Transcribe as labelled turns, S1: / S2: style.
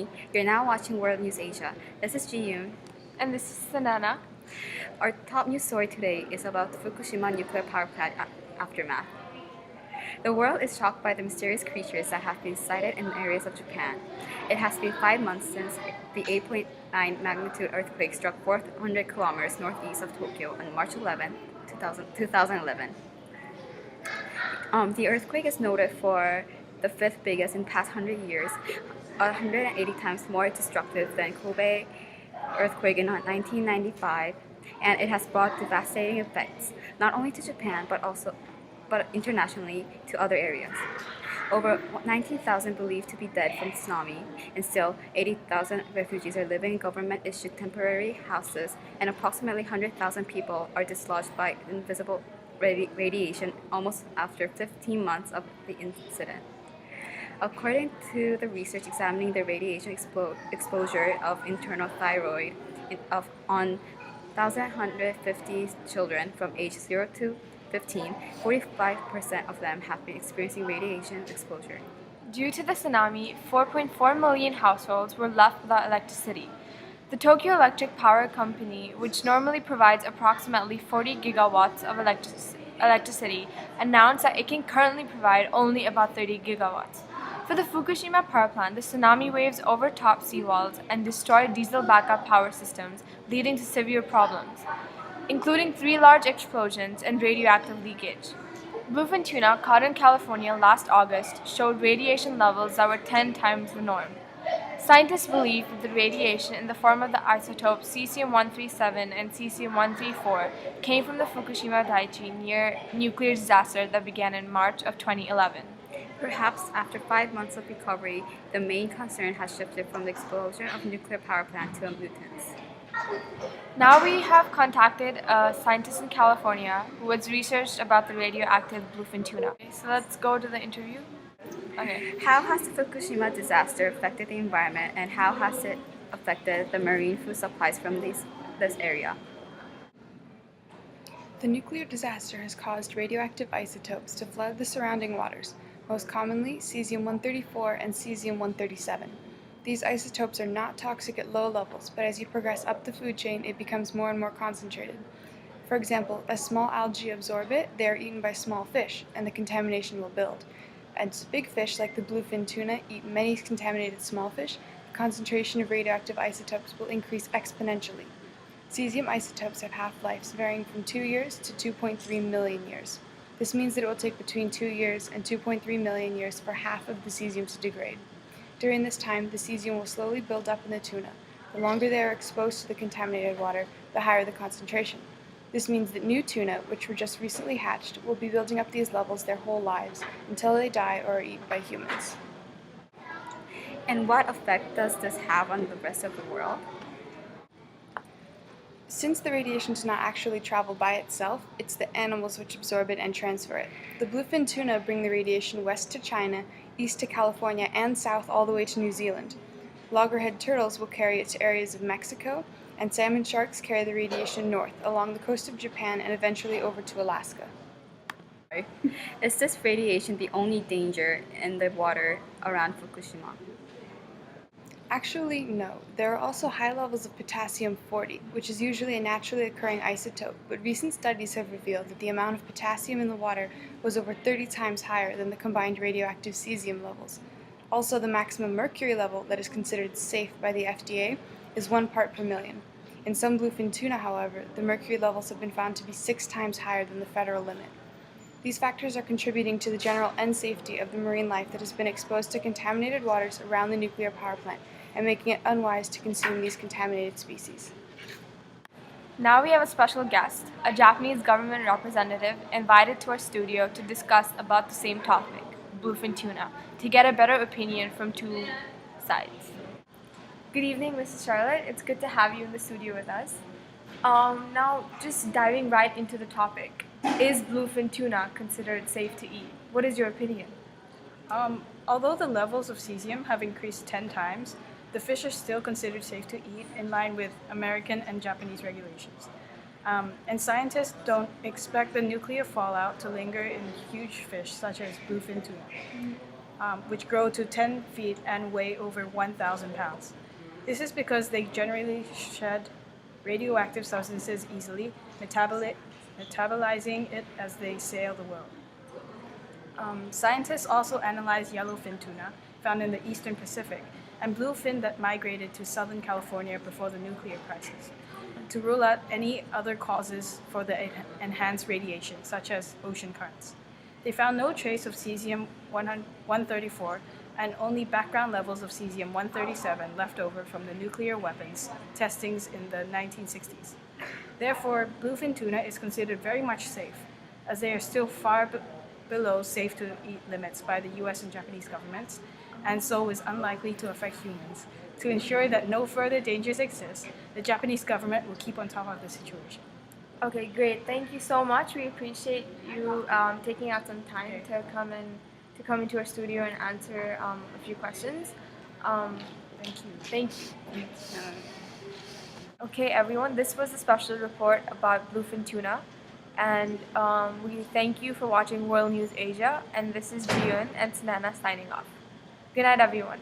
S1: Germany. You're now watching World News Asia. This is Ji-yoon.
S2: And this is Sanana.
S1: Our top news story today is about the Fukushima nuclear power plant aftermath. The world is shocked by the mysterious creatures that have been sighted in areas of Japan. It has been 5 months since the 8.9 magnitude earthquake struck 400 kilometers northeast of Tokyo on March 11, 2011. The earthquake is noted for the fifth biggest in past 100 years, 180 times more destructive than Kobe earthquake in 1995, and it has brought devastating effects not only to Japan but internationally to other areas. Over 19,000 believed to be dead from the tsunami, and still 80,000 refugees are living in government-issued temporary houses, and approximately 100,000 people are dislodged by invisible radiation almost after 15 months of the incident. According to the research examining the radiation exposure of internal thyroid on 1,150 children from age 0 to 15, 45% of them have been experiencing radiation exposure.
S2: Due to the tsunami, 4.4 million households were left without electricity. The Tokyo Electric Power Company, which normally provides approximately 40 gigawatts of electricity, announced that it can currently provide only about 30 gigawatts. For the Fukushima power plant, the tsunami waves overtopped seawalls and destroyed diesel backup power systems, leading to severe problems, including 3 large explosions and radioactive leakage. Bluefin tuna caught in California last August showed radiation levels that were 10 times the norm. Scientists believe that the radiation in the form of the isotopes cesium-137 and cesium-134 came from the Fukushima Daiichi nuclear disaster that began in March of 2011.
S1: Perhaps after 5 months of recovery, the main concern has shifted from the explosion of a nuclear power plant to mutants.
S2: Now we have contacted a scientist in California who has researched about the radioactive bluefin tuna. Okay, so let's go to the interview. Okay.
S1: How has the Fukushima disaster affected the environment, and how has it affected the marine food supplies from this area?
S3: The nuclear disaster has caused radioactive isotopes to flood the surrounding waters, most commonly cesium-134 and cesium-137. These isotopes are not toxic at low levels, but as you progress up the food chain, it becomes more and more concentrated. For example, as small algae absorb it, they are eaten by small fish, and the contamination will build. As big fish like the bluefin tuna eat many contaminated small fish, the concentration of radioactive isotopes will increase exponentially. Cesium isotopes have half-lives varying from 2 years to 2.3 million years. This means that it will take between 2 years and 2.3 million years for half of the cesium to degrade. During this time, the cesium will slowly build up in the tuna. The longer they are exposed to the contaminated water, the higher the concentration. This means that new tuna, which were just recently hatched, will be building up these levels their whole lives until they die or are eaten by humans.
S1: And what effect does this have on the rest of the world?
S3: Since the radiation does not actually travel by itself, it's the animals which absorb it and transfer it. The bluefin tuna bring the radiation west to China, east to California, and south all the way to New Zealand. Loggerhead turtles will carry it to areas of Mexico, and salmon sharks carry the radiation north, along the coast of Japan, and eventually over to Alaska.
S1: Is this radiation the only danger in the water around Fukushima?
S3: Actually, no. There are also high levels of potassium-40, which is usually a naturally occurring isotope, but recent studies have revealed that the amount of potassium in the water was over 30 times higher than the combined radioactive cesium levels. Also, the maximum mercury level that is considered safe by the FDA is 1 part per million. In some bluefin tuna, however, the mercury levels have been found to be 6 times higher than the federal limit. These factors are contributing to the general unsafety of the marine life that has been exposed to contaminated waters around the nuclear power plant, and making it unwise to consume these contaminated species.
S2: Now we have a special guest, a Japanese government representative invited to our studio to discuss about the same topic, bluefin tuna, to get a better opinion from 2 sides. Good evening, Mrs. Charlotte. It's good to have you in the studio with us. Now, just diving right into the topic, is bluefin tuna considered safe to eat? What is your opinion?
S4: Although the levels of cesium have increased 10 times, the fish are still considered safe to eat in line with American and Japanese regulations. And scientists don't expect the nuclear fallout to linger in huge fish such as bluefin tuna. which grow to 10 feet and weigh over 1,000 pounds. This is because they generally shed radioactive substances easily, metabolizing it as they sail the world. Scientists also analyzed yellowfin tuna, found in the eastern Pacific, and bluefin that migrated to Southern California before the nuclear crisis, to rule out any other causes for the enhanced radiation, such as ocean currents. They found no trace of cesium-134 and only background levels of cesium-137 left over from the nuclear weapons testings in the 1960s. Therefore, bluefin tuna is considered very much safe, as they are still far below safe-to-eat limits by the US and Japanese governments, and so is unlikely to affect humans. To ensure that no further dangers exist, the Japanese government will keep on top of the situation.
S2: Okay, great. Thank you so much. We appreciate you taking out some time to come into our studio and answer a few questions.
S4: Thank you.
S2: Thank you. Okay, everyone. This was a special report about bluefin tuna, and we thank you for watching World News Asia. And this is Jiyun and Sanana signing off. Good night, everyone.